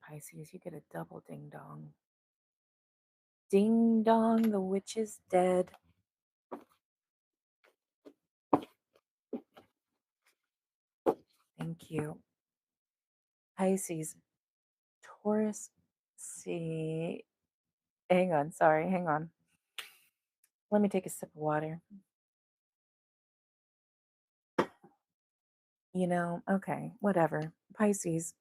Pisces, you get a double ding dong. Ding dong, the witch is dead. Thank you. Pisces, Taurus, see. Hang on, sorry, hang on. Let me take a sip of water. Okay, whatever. Pisces,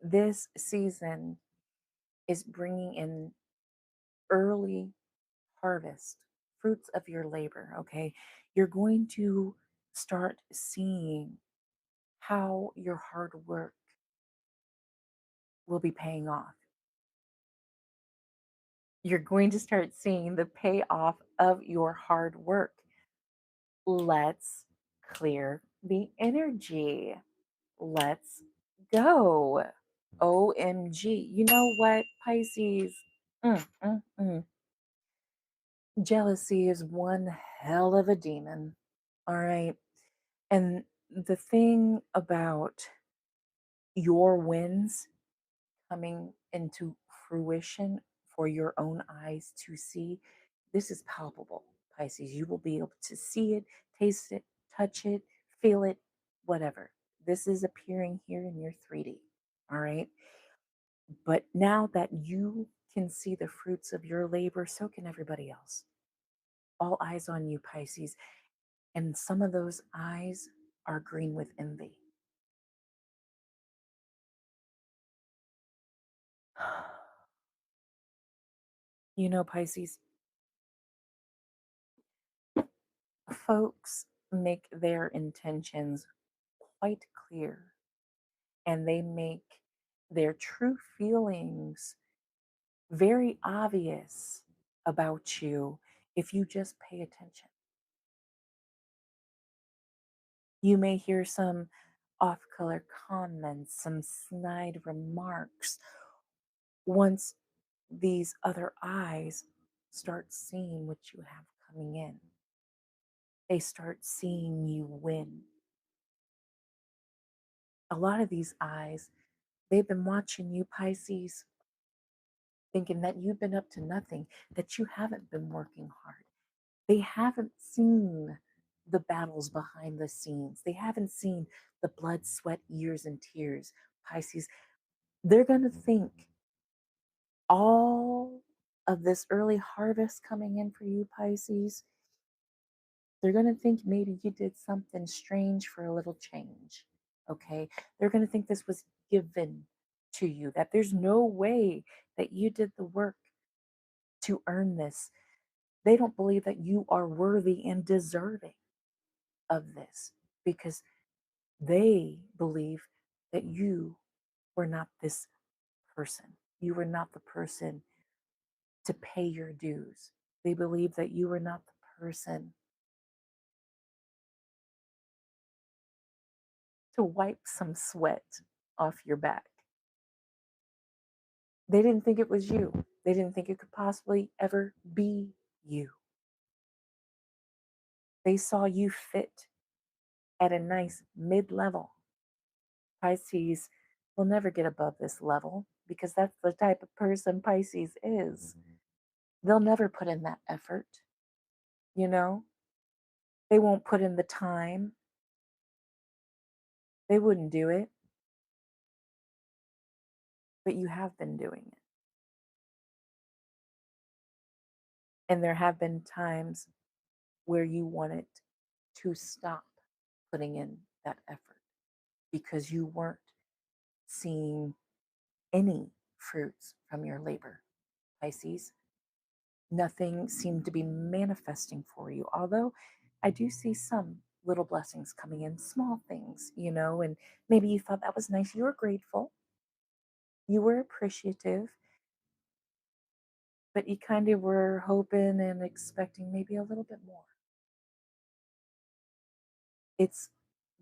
this season is bringing in early harvest, fruits of your labor, okay? You're going to start seeing how your hard work will be paying off. You're going to start seeing the payoff of your hard work. Let's clear the energy. Let's go. OMG. You know what, Pisces? Mm, mm, mm. Jealousy is one hell of a demon. All right. And the thing about your wins coming into fruition for your own eyes to see, this is palpable, Pisces. You will be able to see it, taste it, touch it, feel it, whatever. This is appearing here in your 3D. All right. But now that you can see the fruits of your labor, so can everybody else. All eyes on you, Pisces. And some of those eyes are green with envy. Pisces, folks make their intentions quite clear and they make their true feelings very obvious about you if you just pay attention. You may hear some off color comments, some snide remarks once these other eyes start seeing what you have coming in. They start seeing you win. A lot of these eyes, they've been watching you, Pisces, thinking that you've been up to nothing, that you haven't been working hard. They haven't seen the battles behind the scenes. They haven't seen the blood, sweat, years, and tears, Pisces. They're going to think all of this early harvest coming in for you, Pisces, they're going to think maybe you did something strange for a little change. Okay. They're going to think this was given to you, that there's no way that you did the work to earn this. They don't believe that you are worthy and deserving of this because they believe that you were not this person. You were not the person to pay your dues. They believe that you were not the person to wipe some sweat off your back. They didn't think it was you. They didn't think it could possibly ever be you. They saw you fit at a nice mid level. Pisces will never get above this level because that's the type of person Pisces is. They'll never put in that effort, you know? They won't put in the time. They wouldn't do it, but you have been doing it. And there have been times where you wanted to stop putting in that effort because you weren't seeing any fruits from your labor, Pisces. Nothing seemed to be manifesting for you, although I do see some little blessings coming in, small things, and maybe you thought that was nice. You were grateful, you were appreciative, but you kind of were hoping and expecting maybe a little bit more. It's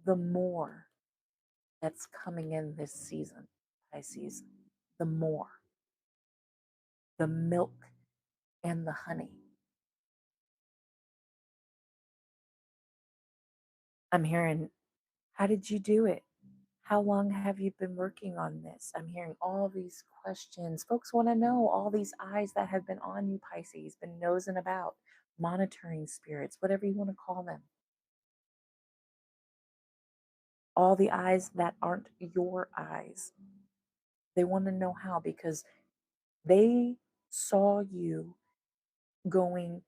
the more that's coming in this season, Pisces, the more, the milk and the honey. I'm hearing, how did you do it? How long have you been working on this? I'm hearing all these questions. Folks want to know all these eyes that have been on you, Pisces, been nosing about, monitoring spirits, whatever you want to call them. All the eyes that aren't your eyes. They want to know how because they saw you going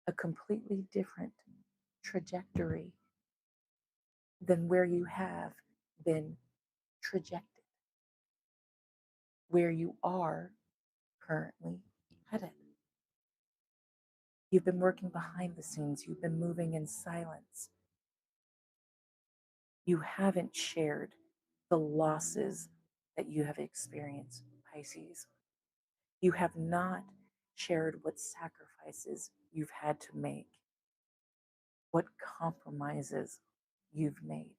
a completely different trajectory than where you have been trajected, where you are currently headed. You've been working behind the scenes, you've been moving in silence. You haven't shared the losses that you have experienced, Pisces. You have not shared what sacrifices you've had to make, what compromises you've made.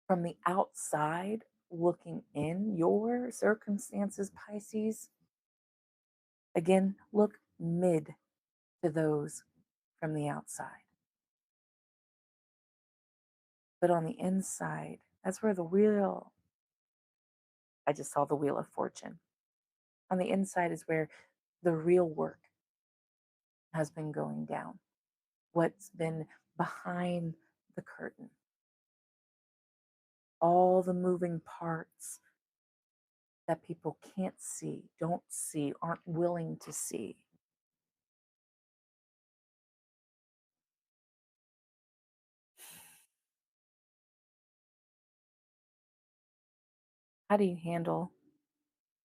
From the outside, looking in your circumstances, Pisces, again, look mid to those from the outside. But on the inside, that's where the real, I just saw the wheel of fortune. On the inside is where the real work has been going down, what's been behind the curtain, all the moving parts that people can't see, don't see, aren't willing to see. How do you handle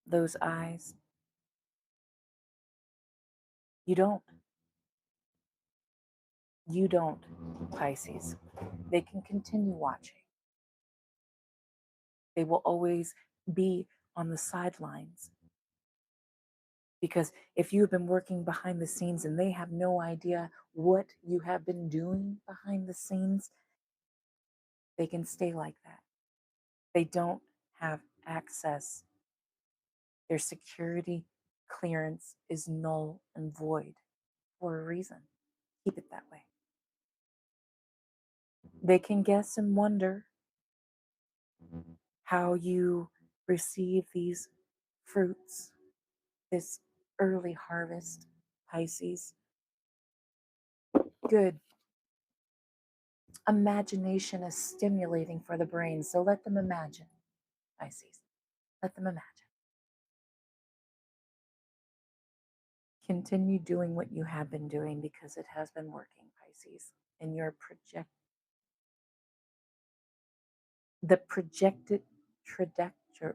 those eyes? You don't. You don't, Pisces. They can continue watching. They will always be on the sidelines. Because if you've been working behind the scenes and they have no idea what you have been doing behind the scenes, they can stay like that. They don't have access. Their security clearance is null and void for a reason. Keep it that way. They can guess and wonder how you receive these fruits, this early harvest, Pisces. Good. Imagination is stimulating for the brain, so let them imagine, Pisces. Let them imagine. Continue doing what you have been doing because it has been working, Pisces. And the projected trajectory,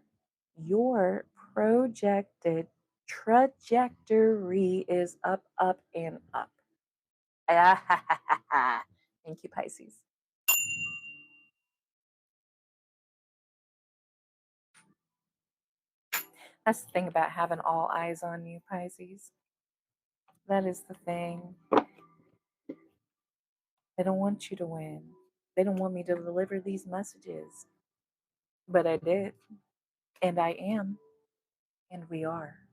your projected trajectory is up, up, and up. Thank you, Pisces. That's the thing about having all eyes on you, Pisces. That is the thing. They don't want you to win. They don't want me to deliver these messages. But I did. And I am. And we are.